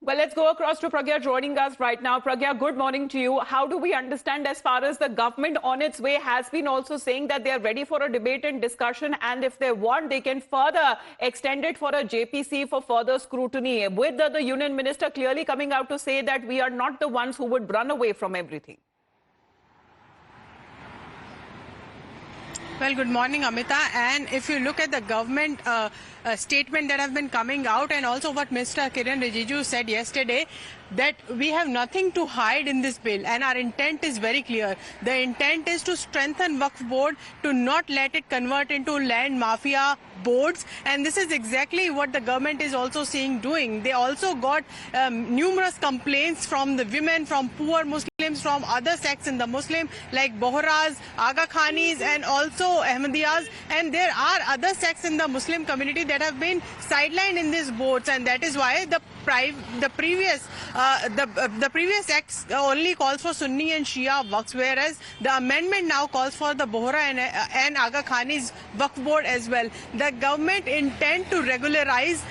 Well, let's go across to Pragya joining us right now. Pragya, good morning to you. How do we understand as far as the government on its way has been also saying that they are ready for a debate and discussion, and if they want, they can further extend it for a JPC for further scrutiny, with the union minister clearly coming out to say that we are not the ones who would run away from everything. Well, good morning, Amita. And if you look at the government statement that have been coming out, and also what Mr. Kiren Rijiju said yesterday, that we have nothing to hide in this bill, and our intent is very clear. The intent is to strengthen Waqf Board, to not let it convert into land mafia boards, and this is exactly what the government is also doing. They also got numerous complaints from the women, from poor Muslims, from other sects in the Muslim, like Bohras, Aga Khanis, and also Ahmadiyas, and there are other sects in the Muslim community that have been sidelined in these boards, and that is why the previous acts only calls for Sunni and Shia Waqfs, whereas the amendment now calls for the Bohra and Aga Khani's Waqf Board as well. The government intend to regularize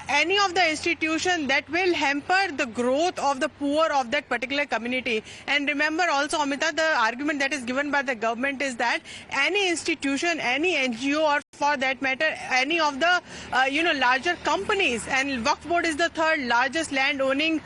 any of the institution that will hamper the growth of the poor of that particular community. And remember also, Amita, the argument that is given by the government is that any institution, any NGO, or for that matter, any of the larger companies, and Waqf Board is the third largest land owning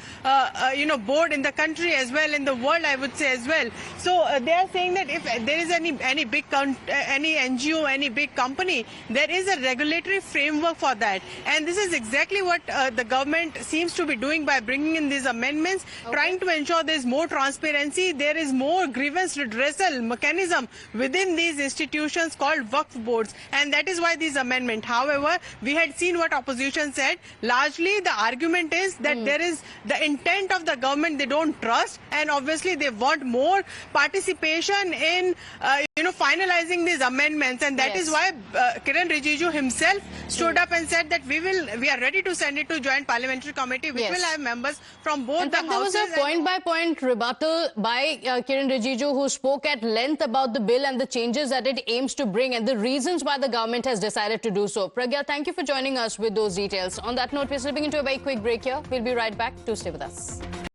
board in the country as well, in the world, I would say as well. So they are saying that if there is any NGO, any big company, there is a regulatory framework for that, and this is exactly what the government seems to be doing by bringing in these amendments, trying to ensure there is more transparency, there is more grievance redressal mechanism within these institutions called Waqf boards, and that is why these amendment. However, we had seen what opposition said. Largely the argument is that there is the intent of the government they don't trust, and obviously they want more participation in finalizing these amendments, and that is why Kiren Rijiju himself stood up and said that we are ready to send it to Joint Parliamentary Committee, which will have members from both the houses. There was a point-by-point rebuttal by Kiren Rijiju, who spoke at length about the bill and the changes that it aims to bring and the reasons why the government has decided to do so. Pragya, thank you for joining us with those details. On that note, we're slipping into a very quick break here. We'll be right back. Do stay with us.